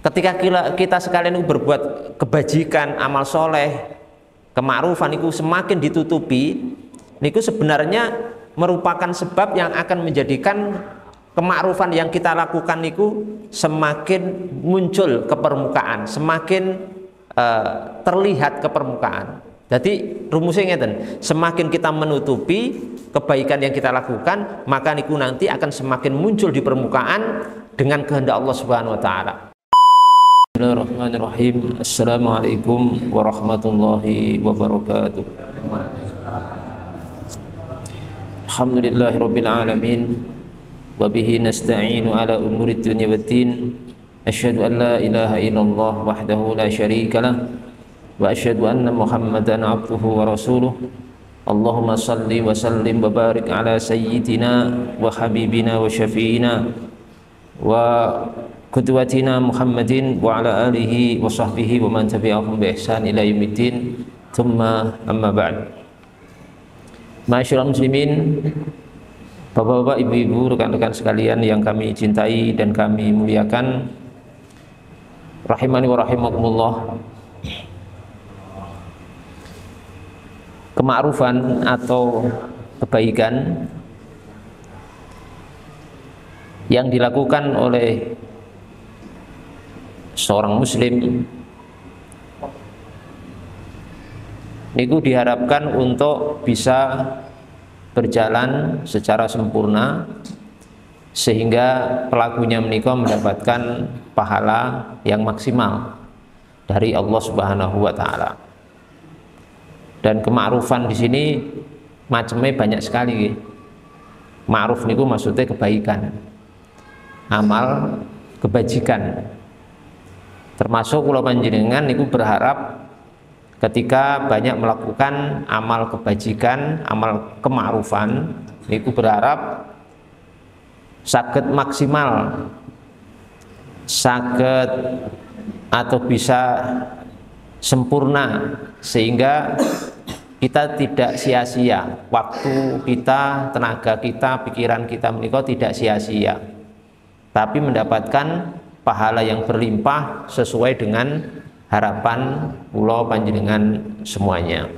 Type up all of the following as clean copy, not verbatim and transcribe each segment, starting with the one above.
Ketika kita sekalian berbuat kebajikan, amal soleh, kemakrufan itu semakin ditutupi, niku sebenarnya merupakan sebab yang akan menjadikan kemakrufan yang kita lakukan niku semakin muncul ke permukaan, semakin terlihat ke permukaan. Jadi rumusnya ngeten, semakin kita menutupi kebaikan yang kita lakukan, maka niku nanti akan semakin muncul di permukaan dengan kehendak Allah Subhanahu wa taala. Bismillahirrahmanirrahim. Assalamualaikum warahmatullahi wabarakatuh. Alhamdulillahirabbil alamin wa bihi nasta'inu ala umurid dunya waddin. Asyhadu an la ilaha illallah wahdahu la syarikalah wa asyhadu anna Muhammadan abduhu wa rasuluh. Allahumma salli wa sallim wa barik ala sayyidina wa habibina wa syafi'ina wa qudwatina Muhammadin wa ala alihi wa sahbihi wa man tabi'ahum bi ihsan ila yaumiddin. Tsumma amma ba'd. Ma'asyiral muslimin, bapak-bapak, ibu-ibu, rekan-rekan sekalian yang kami cintai dan kami muliakan, rahimani wa rahimakumullah. Kemakrufan atau kebaikan yang dilakukan oleh seorang muslim niku diharapkan untuk bisa berjalan secara sempurna sehingga pelakunya menika mendapatkan pahala yang maksimal dari Allah Subhanahu wa taala. Dan kemakrufan di sini macamnya banyak sekali. Ma'ruf niku maksudnya kebaikan, amal kebajikan. Termasuk kula panjenengan niku berharap ketika banyak melakukan amal kebajikan, amal kemakrufan, niku berharap saged maksimal, saged atau bisa sempurna sehingga kita tidak sia-sia waktu kita, tenaga kita, pikiran kita menika tidak sia-sia, tapi mendapatkan pahala yang berlimpah sesuai dengan harapan kula panjenengan semuanya.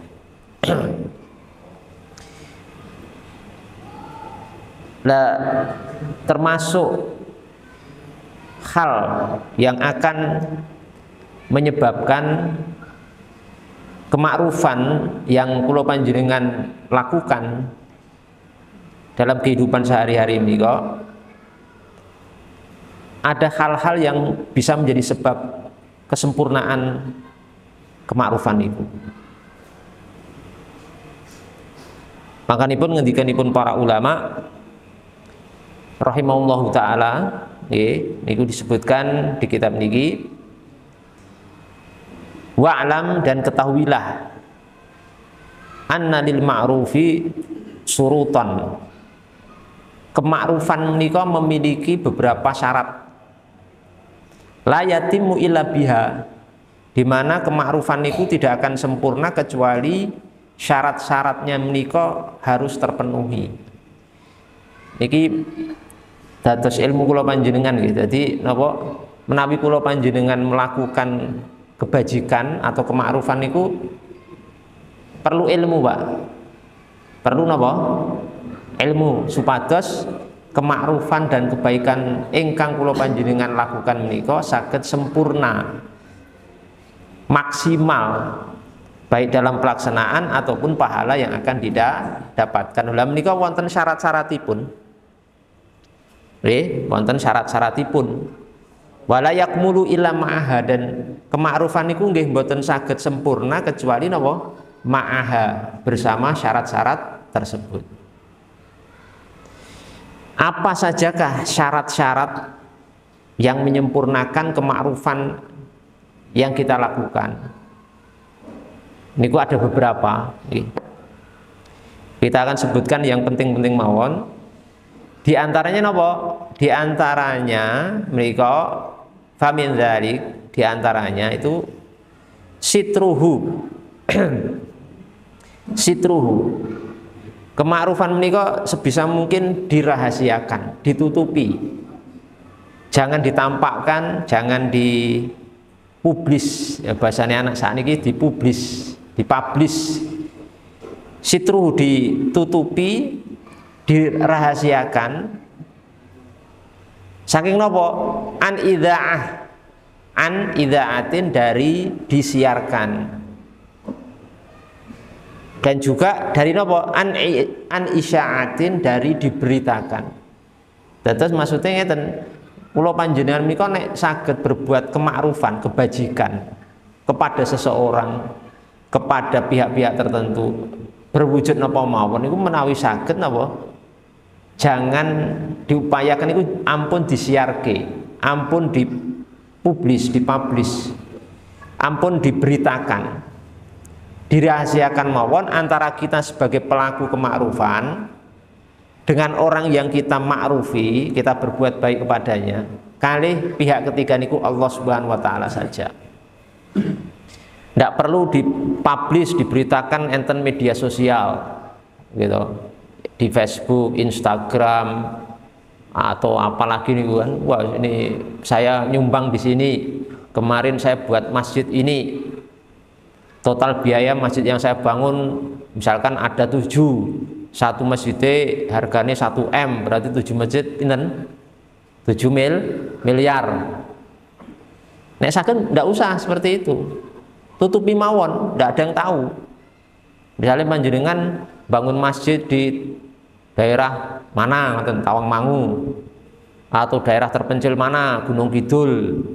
Nah, termasuk hal yang akan menyebabkan kemakrufan yang kula panjenengan lakukan dalam kehidupan sehari-hari ini kok ada hal-hal yang bisa menjadi sebab kesempurnaan kemakrufan itu. Makanipun ngendikanipun para ulama rahimahullahu taala, niku disebutkan di kitab niki, wa'lam, dan ketahuilah, anna lil ma'rufi surutan. Kemakrufan menika memiliki beberapa syarat. La yatimu illa biha, di mana kemakrufan niku tidak akan sempurna kecuali syarat-syaratnya menika harus terpenuhi. Niki dados ilmu kula panjenengan nggih. Dadi napa menawi kula panjenengan melakukan kebajikan atau kemakrufan niku perlu ilmu, Pak. Perlu napa? Ilmu supados kemakrufan dan kebaikan ingkang kula panjenengan lakukan menika saged sempurna, maksimal, baik dalam pelaksanaan ataupun pahala yang akan didapatkan. Lha menika wonten syarat-syaratipun. Nggih, wonten syarat-syaratipun. Wala yakmulu illa ma'aha, dan kemakrufan niku nggih mboten saged sempurna kecuali napa? Ma'aha, bersama syarat-syarat tersebut. Apa sajakah syarat-syarat yang menyempurnakan kemakrufan yang kita lakukan? Niku ada beberapa. Kita akan sebutkan yang penting-penting mawon. Di antaranya napa? Di antaranya mereka famin dzalik, di antaranya itu sitruhu. Sitruhu. Kemakrufan menika sebisa mungkin dirahasiakan, ditutupi. Jangan ditampakkan, jangan dipublis. Ya, bahasanya anak saat ini dipublis, dipublish. Sitruhu ditutupi, dirahasiakan. Saking nopo? An idza'atin dari disiarkan. Dan juga dari nopo? An isya'atin dari diberitakan. Terus maksudnya ngeten, kula panjenengan menika nek saged berbuat kemakrufan, kebajikan kepada seseorang, kepada pihak-pihak tertentu, berwujud napa mawon niku menawi saged napa, jangan diupayakan itu ampun disiarke, ampun dipublis, dipublish, ampun diberitakan, dirahasiakan mawon antara kita sebagai pelaku kemakrufan dengan orang yang kita makrufi, kita berbuat baik kepadanya, kalih pihak ketiga niku Allah Subhanahu wa taala saja. Tidak perlu dipublish, diberitakan enten media sosial gitu, di Facebook, Instagram, atau apalagi nih kan, wah ini saya nyumbang di sini, kemarin saya buat masjid ini, total biaya masjid yang saya bangun misalkan ada 7, satu masjidnya harganya 1 M, berarti 7 masjid pinten 7 miliar. Nek saken ndak usah seperti itu, tutupi mawon, ndak ada yang tahu. Misalnya panjenengan bangun masjid di daerah mana, Tawangmangu, atau daerah terpencil mana, Gunung Kidul,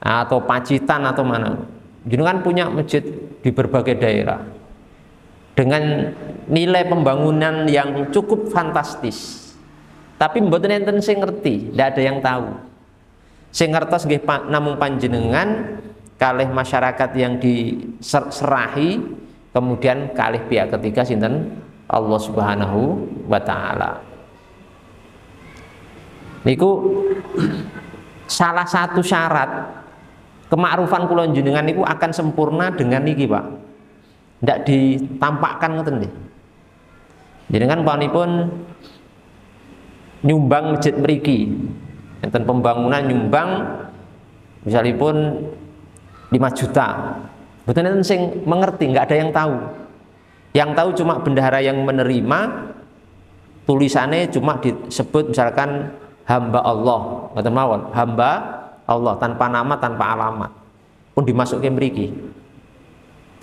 atau Pacitan atau mana, jenengan punya masjid di berbagai daerah dengan nilai pembangunan yang cukup fantastis, tapi mboten enten sing ngerti, ndak ada yang tahu. Sing ngertos nggih namung panjenengan kalih masyarakat yang diserahi, kemudian kalih pihak ketiga sinten Allah Subhanahu wa taala. Niku salah satu syarat kemakrufan kula jenengan niku akan sempurna dengan niki, Pak. Ndak ditampakkan ngoten nggih. Jenengan panipun nyumbang masjid mriki, enten pembangunan nyumbang misalipun 5 juta. Mboten enten sing mengerti, nggak ada yang tahu. Yang tahu cuma bendahara yang menerima, tulisannya cuma disebut misalkan hamba Allah, ngoten mawon, hamba Allah tanpa nama, tanpa alamat. Pun dimasukin mriki.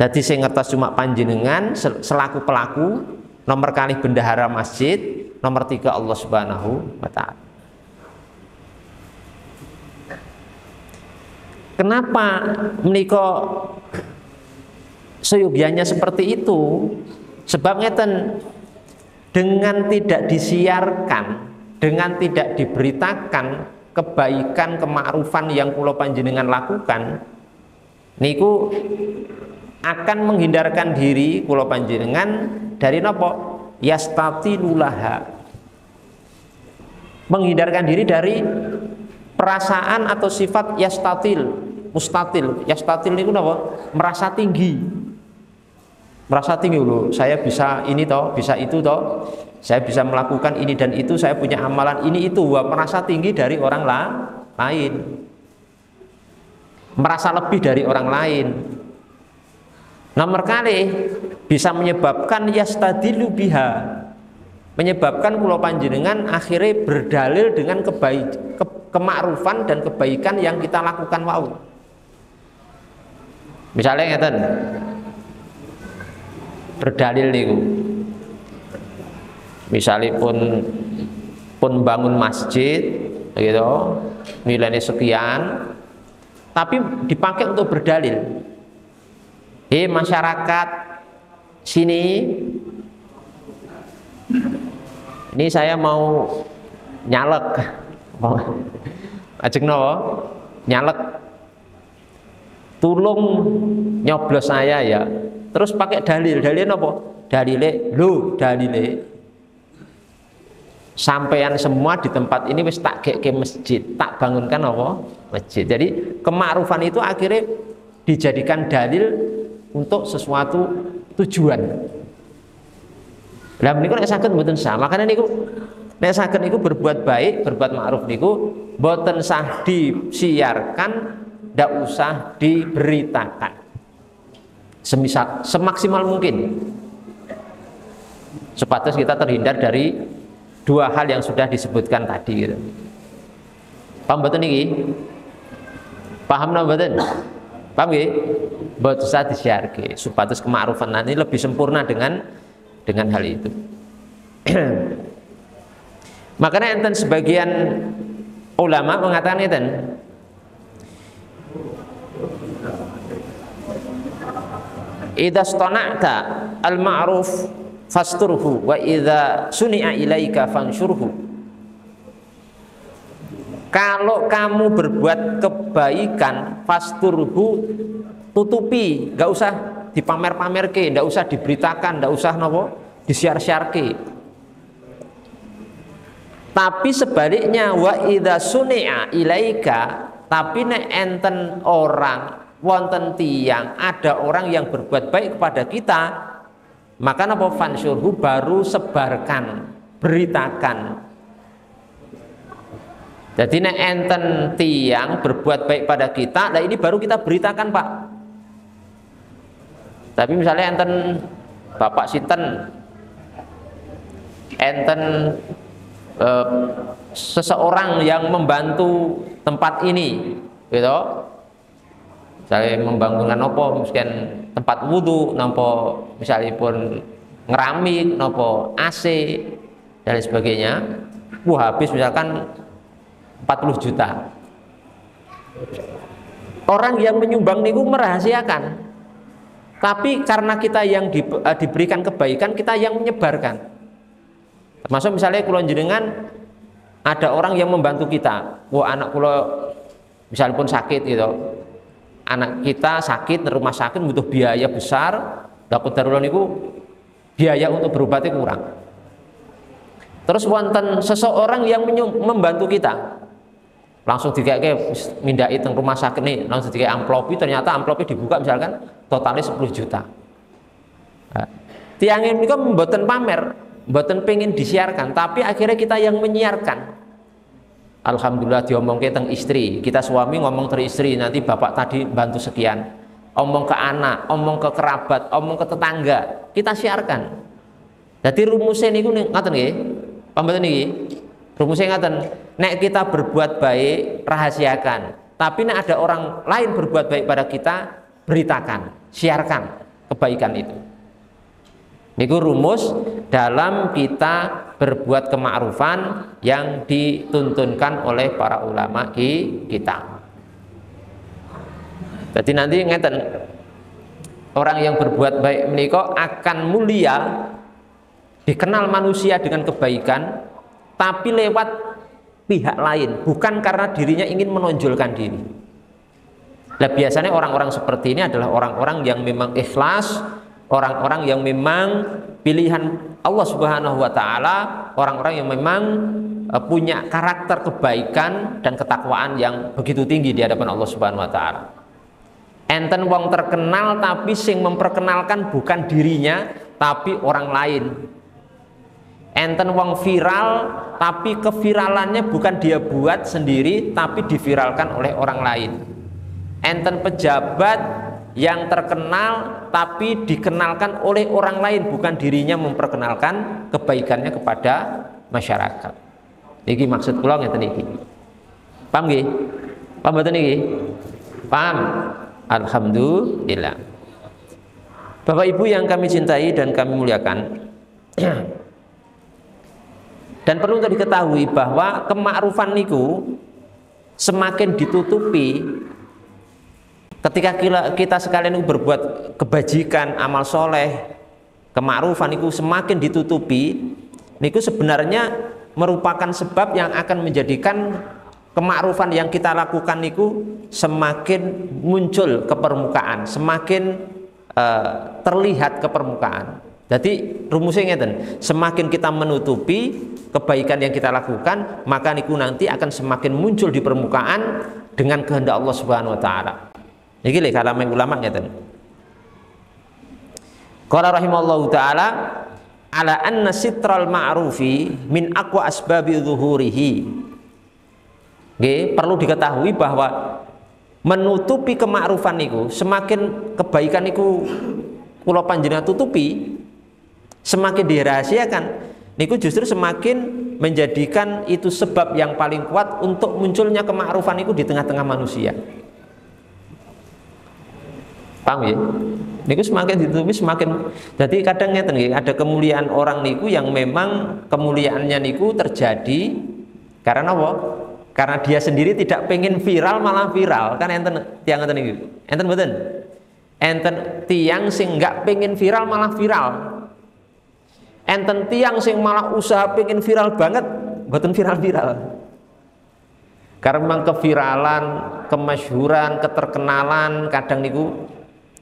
Jadi sing ngertos cuma panjenengan selaku pelaku, nomor kali bendahara masjid, nomor 3 Allah Subhanahu wa taala. Kenapa menika seyogianya seperti itu? Sebab ngeten, dengan tidak disiarkan, dengan tidak diberitakan kebaikan kemakrufan yang kula panjenengan lakukan, niku akan menghindarkan diri kula panjenengan dari napa? Yastatilulaha. Menghindarkan diri dari perasaan atau sifat yastatil, mustatil. Yastatil niku napa? Merasa tinggi. Merasa tinggi loh, saya bisa ini toh, bisa itu toh. Saya bisa melakukan ini dan itu, saya punya amalan ini itu. Wah, merasa tinggi dari orang lain. Merasa lebih dari orang lain. Nomor kali bisa menyebabkan yastadilu biha, menyebabkan kula panjenengan akhirnya berdalil dengan kemakrufan dan kebaikan yang kita lakukan wau. Misalnya ngeten, berdalil niku, misalnya pun bangun masjid gitu, nilainya sekian, tapi dipakai untuk berdalil. Masyarakat sini, ini saya mau nyalek, ajeng no, nyalek, tolong nyoblos saya ya. Terus pakai dalil apa? Dalile, sampean semua di tempat ini wis tak ke masjid, tak bangunkan apa? Masjid. Jadi kemakrufan itu akhirnya dijadikan dalil untuk sesuatu tujuan. Lah menika nek saged mboten sah. Makanya niku Nek saged niku berbuat baik, berbuat ma'ruf niku boten sah disiarkan, ndak usah diberitakan. Semisal semaksimal mungkin. Supados kita terhindar dari dua hal yang sudah disebutkan tadi gitu. Paham mboten niki? Paham napa mboten? Paham nggih? Mboten usah disiarke supados kema'rufan nanti lebih sempurna dengan hal itu. Makanya enten sebagian ulama mengatakan enten idza stana'ta al-ma'ruf fasturhu wa idza suni'a ilaika fansyurhu. Kalau kamu berbuat kebaikan fasturhu, tutupi, enggak usah dipamer-pamerke, enggak usah diberitakan, enggak usah napa disiar-siarke. Tapi sebaliknya wa idza suni'a ilaika, tapi nek enten orang wonten tiyang, ada orang yang berbuat baik kepada kita, maka napa fansyurhu, baru sebarkan, beritakan. Jadi nek enten tiyang berbuat baik pada kita, nah ini baru kita beritakan, Pak. Tapi misalnya enten Bapak Sinten, enten seseorang yang membantu tempat ini, gitu. Saya membangunkan nopo, misalkan tempat wudhu, nopo misalnya pun ngeramik, nopo AC dan sebagainya. Habis misalkan 40 juta. Orang yang menyumbang niku merahasiakan, tapi karena kita yang diberikan kebaikan, kita yang menyebarkan. Termasuk misalnya kula jenengan ada orang yang membantu kita, wah anak kula misalnya pun sakit gitu, anak kita sakit di rumah sakit butuh biaya besar, dapat darurat niku biaya untuk berobatnya kurang. Terus wonten seseorang yang membantu kita, langsung dikeke mindai teng rumah sakit nih, langsung dikeke amplopi, ternyata amplopi dibuka misalkan totalnya 10 juta. Nah, tiang ini kan mboten pamer, mboten pengen disiarkan, tapi akhirnya kita yang menyiarkan. Alhamdulillah diomongke teng istri, kita suami ngomong ter istri, nanti bapak tadi bantu sekian, omong ke anak, omong ke kerabat, omong ke tetangga, kita siarkan. Jadi rumusnya niku ngaten nggih, pambetan niki. Rumusnya ngaten, nek kita berbuat baik rahasiakan, tapi nek ada orang lain berbuat baik pada kita, beritakan, siarkan kebaikan itu. Niku rumus dalam kita berbuat kema'rufan yang dituntunkan oleh para ulama kita. Jadi nanti ngeten, orang yang berbuat baik menika akan mulia, dikenal manusia dengan kebaikan, tapi lewat pihak lain, bukan karena dirinya ingin menonjolkan diri. Nah, biasanya orang-orang seperti ini adalah orang-orang yang memang ikhlas, orang-orang yang memang pilihan Allah Subhanahu wa Ta'ala, orang-orang yang memang punya karakter kebaikan dan ketakwaan yang begitu tinggi di hadapan Allah Subhanahu wa Ta'ala. Enten wong terkenal tapi sing memperkenalkan bukan dirinya tapi orang lain. Enten wong viral tapi keviralannya bukan dia buat sendiri tapi diviralkan oleh orang lain. Enten pejabat yang terkenal tapi dikenalkan oleh orang lain, bukan dirinya memperkenalkan kebaikannya kepada masyarakat. Iki maksud kula ngeten iki. Paham nggih? Paham mboten niki? Paham? Alhamdulillah. Bapak Ibu yang kami cintai dan kami muliakan, dan perlu untuk diketahui bahwa kemakrufan niku semakin ditutupi ketika kita sekalian berbuat kebajikan, amal soleh, kemakrufan niku semakin ditutupi, niku sebenarnya merupakan sebab yang akan menjadikan kemakrufan yang kita lakukan niku semakin muncul ke permukaan, semakin terlihat ke permukaan. Jadi rumusnya ngeten, semakin kita menutupi kebaikan yang kita lakukan, maka niku nanti akan semakin muncul di permukaan dengan kehendak Allah Subhanahu wa Ta'ala. Iki lho kalame ulama ngeten. Qala rahimallahu taala ala anna sitral ma'rufi min aqwa asbabi zuhurihi. Nggih, perlu diketahui bahwa menutupi kemakrufan niku, semakin kebaikan niku kula panjenengan tutupi, semakin dirahasiakan niku justru semakin menjadikan itu sebab yang paling kuat untuk munculnya kemakrufan niku di tengah-tengah manusia. Paham ya? Niku semakin ditutupi semakin. Jadi kadang ngeten nggih, ada kemuliaan orang niku yang memang kemuliaannya niku terjadi karena apa? Karena dia sendiri tidak pengen viral malah viral. Kan enten tiang ngeten niku. Enten mboten? Enten tiang sing enggak pengen viral malah viral. Enten tiang sing malah usaha pengen viral banget, mboten viral-viral. Karena memang keviralan, kemasyhuran, keterkenalan kadang niku,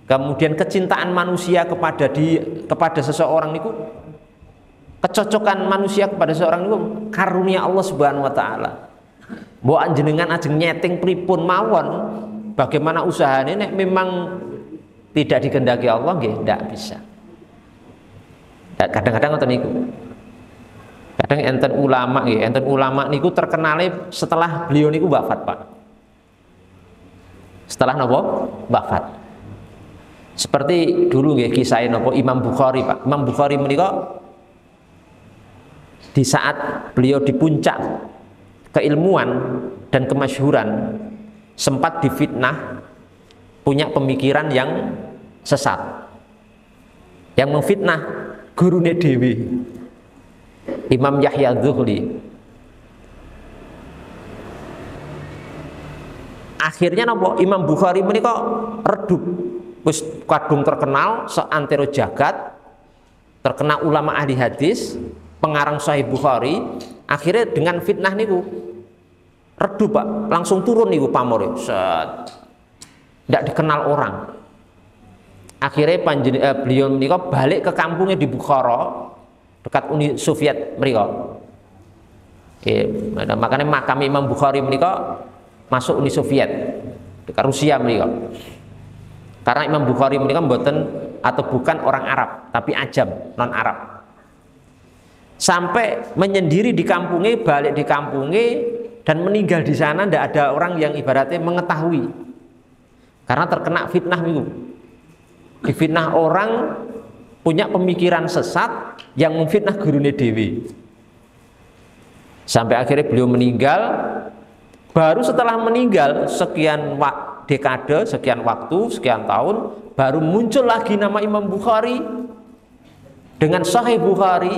kemudian kecintaan manusia kepada seseorang niku, kecocokan manusia kepada seseorang niku karunia Allah Subhanahu wa taala. Mbok jenengan ajeng nyeting pripun mawon, bagaimana usahanya nek memang tidak dikehendaki Allah nggih ndak bisa. Kadang-kadang ngoten niku. Kadang enten ulama nggih, enten ulama niku terkenale setelah beliau niku wafat, Pak. Setelah napa? Wafat. Seperti dulu nggih kisah napa Imam Bukhari, Pak. Imam Bukhari menika di saat beliau di puncak keilmuan dan kemasyhuran sempat difitnah punya pemikiran yang sesat, yang memfitnah gurune dewi Imam Yahya Dzuhli. Akhirnya napa Imam Bukhari menika redup, wis kadung terkenal seantero jagat, terkenal ulama ahli hadis, pengarang Sahih Bukhari. Akhirnya dengan fitnah niku redup, Pak, langsung turun niku pamore, set, tidak dikenal orang. Akhirnya beliau niku balik ke kampungnya di Bukhara dekat Uni Soviet mereka. Makanya makam Imam Bukhari mereka masuk Uni Soviet dekat Rusia mereka. Karena Imam Bukhari mereka bukan orang Arab, tapi ajam, non Arab. Sampai menyendiri di kampungnya, balik di kampungnya, dan meninggal di sana, tidak ada orang yang ibaratnya mengetahui, karena terkena fitnah itu. Difitnah orang punya pemikiran sesat yang memfitnah gurune dewi. Sampai akhirnya beliau meninggal. Baru setelah meninggal sekian dekade, sekian waktu, sekian tahun, baru muncul lagi nama Imam Bukhari dengan Sahih Bukhari,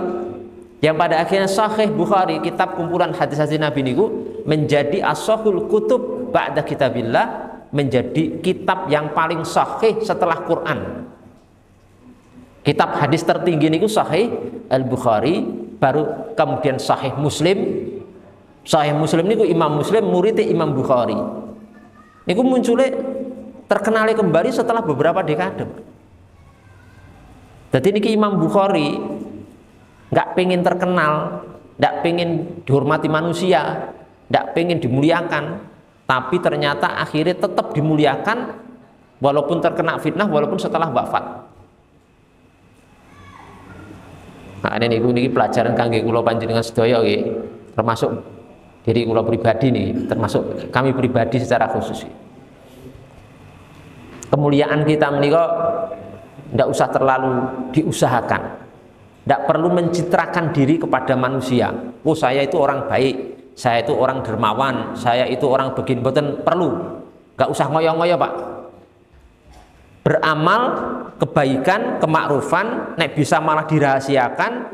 yang pada akhirnya Sahih Bukhari, kitab kumpulan hadis-hadis Nabi niku, menjadi as-sahihul kutub ba'da kitabillah, menjadi kitab yang paling sahih setelah Quran. Kitab hadis tertinggi niku Sahih Al-Bukhari, baru kemudian Sahih Muslim. Sahih Muslim niku Imam Muslim muridnya Imam Bukhari. Niku munculnya terkenalnya kembali setelah beberapa dekade. Jadi niki Imam Bukhari nggak pengen terkenal, nggak pengen dihormati manusia, nggak pengen dimuliakan, tapi ternyata akhirnya tetap dimuliakan walaupun terkena fitnah, walaupun setelah wafat. Nah, ini pelajaran kangge kula panjenengan sedaya nggih, termasuk diri kula pribadi nih, termasuk kami pribadi secara khusus. Kemuliaan kita menika ndak usah terlalu diusahakan. Tidak perlu mencitrakan diri kepada manusia. Oh, saya itu orang baik, saya itu orang dermawan, saya itu orang begini. Mboten perlu. Gak usah ngoyo-ngoyo, Pak. Beramal kebaikan, kemakrufan, nek bisa malah dirahasiakan.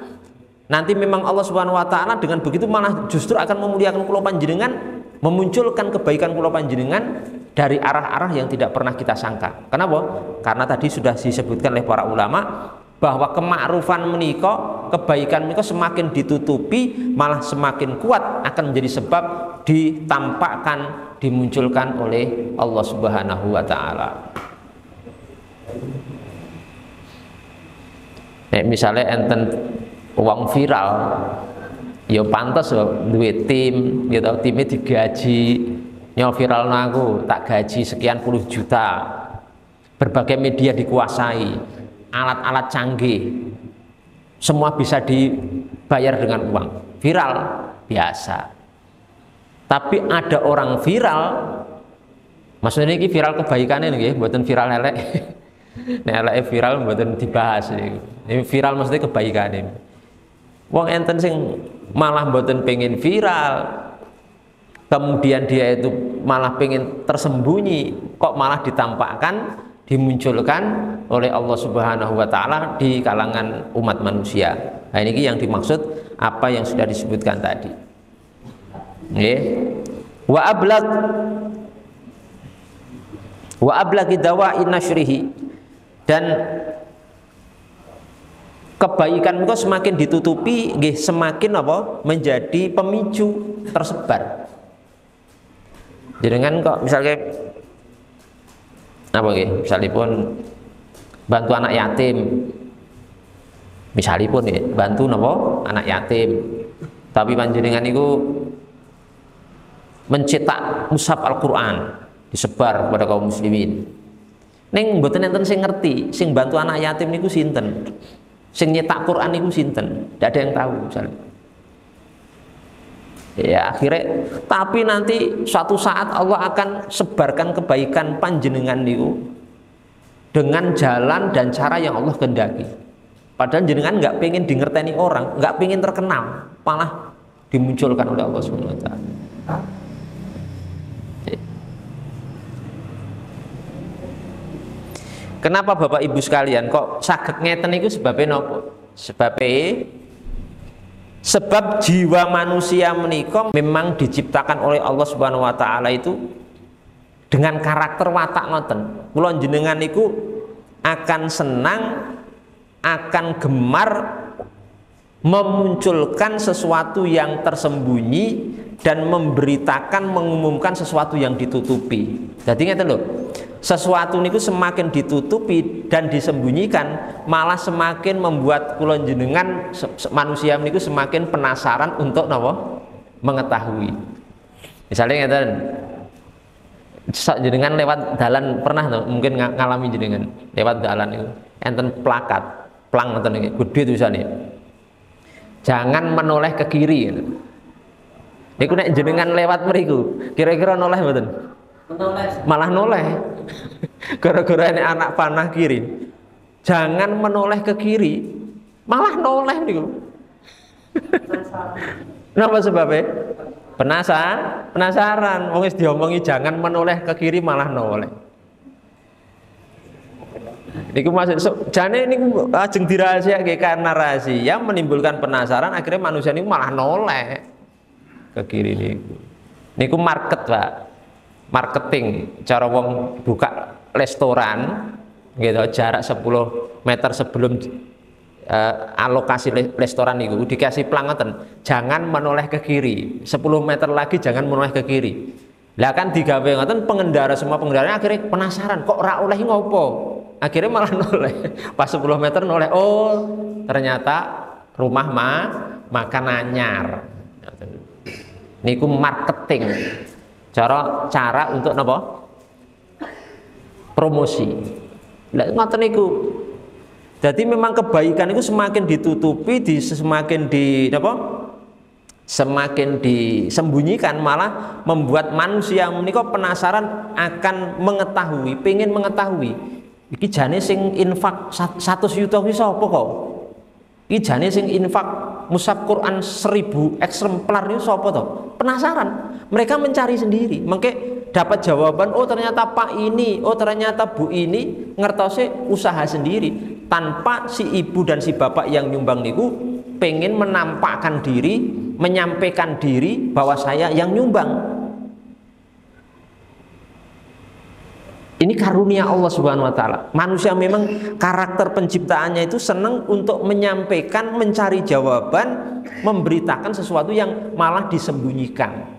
Nanti memang Allah Subhanahu wa taala dengan begitu malah justru akan memuliakan kula panjenengan, memunculkan kebaikan kula panjenengan dari arah-arah yang tidak pernah kita sangka. Kenapa? Karena tadi sudah disebutkan oleh para ulama bahwa kemakrufan menika, kebaikan menika semakin ditutupi malah semakin kuat akan menjadi sebab ditampakkan, dimunculkan oleh Allah Subhanahu wa taala. Misalnya enten uang viral, ya pantas duit tim, gitu, timnya digaji, nyol viral aku tak gaji sekian puluh juta, berbagai media dikuasai, alat-alat canggih, semua bisa dibayar dengan uang. Viral biasa. Tapi ada orang viral, maksudnya ini viral kebaikannya nih, buatan viral elek. Nek elek viral buatan dibahas ini. Ini viral maksudnya kebaikannya. Wong enten sing malah buatan pengen viral, kemudian dia itu malah pengen tersembunyi, kok malah ditampakkan, dimunculkan oleh Allah Subhanahu wa Ta'ala di kalangan umat manusia. Nah, ini yang dimaksud apa yang sudah disebutkan tadi. Wa ablaghi dawa'i nasyrihi, dan kebaikan itu semakin ditutupi, semakin apa? Menjadi pemicu tersebar. Jadi kan kok misalnya apa misalnya pun bantu anak yatim, misalnya pun bantu napa anak yatim, tapi panjenengan itu mencetak mushaf Al-Quran disebar kepada kaum muslimin. Ning mboten enten sing ngerti, sing bantu anak yatim niku sinten, sing nyetak Quran niku sinten, tidak ada yang tahu misalnya. Ya akhirnya, tapi nanti suatu saat Allah akan sebarkan kebaikan panjenengan niku dengan jalan dan cara yang Allah kehendaki. Padahal jenengan nggak pengen dingerteni orang, nggak pengen terkenal, malah dimunculkan oleh Allah Subhanahu wa Ta'ala. Kenapa Bapak Ibu sekalian kok saged ngeten niku sebabnya napa? Sebab jiwa manusia menika memang diciptakan oleh Allah Subhanahu wa Ta'ala itu dengan karakter watak ngoten. Kula jenengan niku akan senang, akan gemar memunculkan sesuatu yang tersembunyi dan memberitakan, mengumumkan sesuatu yang ditutupi. Jadi ngeten lho, sesuatu niku semakin ditutupi dan disembunyikan malah semakin membuat kula jenengan manusia niku semakin penasaran untuk napa? Mengetahui. Misalnya ngeten, jenengan lewat dalan pernah no, mungkin ngalami jenengan lewat dalan itu enten plakat, plang ngeten iki, gede tulisane. Jangan menoleh ke kiri. Niku nek jenengan lewat mriku, kira-kira noleh mboten? Malah noleh. Gara-gara ini anak panah kiri. Jangan menoleh ke kiri, malah noleh niku. Napa sebabnya? Penasaran. Wong wis diomongi jangan menoleh ke kiri malah noleh. Niku maksud jane niku ajeng dirahasiake karena rahasia menimbulkan penasaran, akhirnya manusia niku malah noleh ke kiri niku. Niku market, Pak. Marketing cara wong buka restoran gitu, jarak 10 meter sebelum alokasi restoran niku dikasih pelangoten, jangan menoleh ke kiri. 10 meter lagi jangan menoleh ke kiri. Lah kan digawe ngoten, semua pengendara akhirnya penasaran, kok ora oleh ngopo? Akhirnya malah noleh. Pas 10 meter noleh, oh ternyata rumah makan anyar. Niku marketing. Cara untuk napa? Promosi. Lah ngoten niku. Jadi memang kebaikan itu semakin ditutupi, semakin disembunyikan, malah membuat manusia menika penasaran akan mengetahui, pengen mengetahui. Iki jane sing infak 100 yuta ki sapa kok? Iki jane sing infak mushaf Quran 1000 eksemplar niku sapa to? Penasaran. Mereka mencari sendiri. Mengke dapat jawaban, oh ternyata Pak ini, oh ternyata Bu ini ngertose usaha sendiri tanpa si ibu dan si bapak yang nyumbang niku pengen menampakkan diri, menyampaikan diri bahwa saya yang nyumbang. Ini karunia Allah Subhanahu wa Ta'ala. Manusia memang karakter penciptaannya itu senang untuk menyampaikan, mencari jawaban, memberitakan sesuatu yang malah disembunyikan.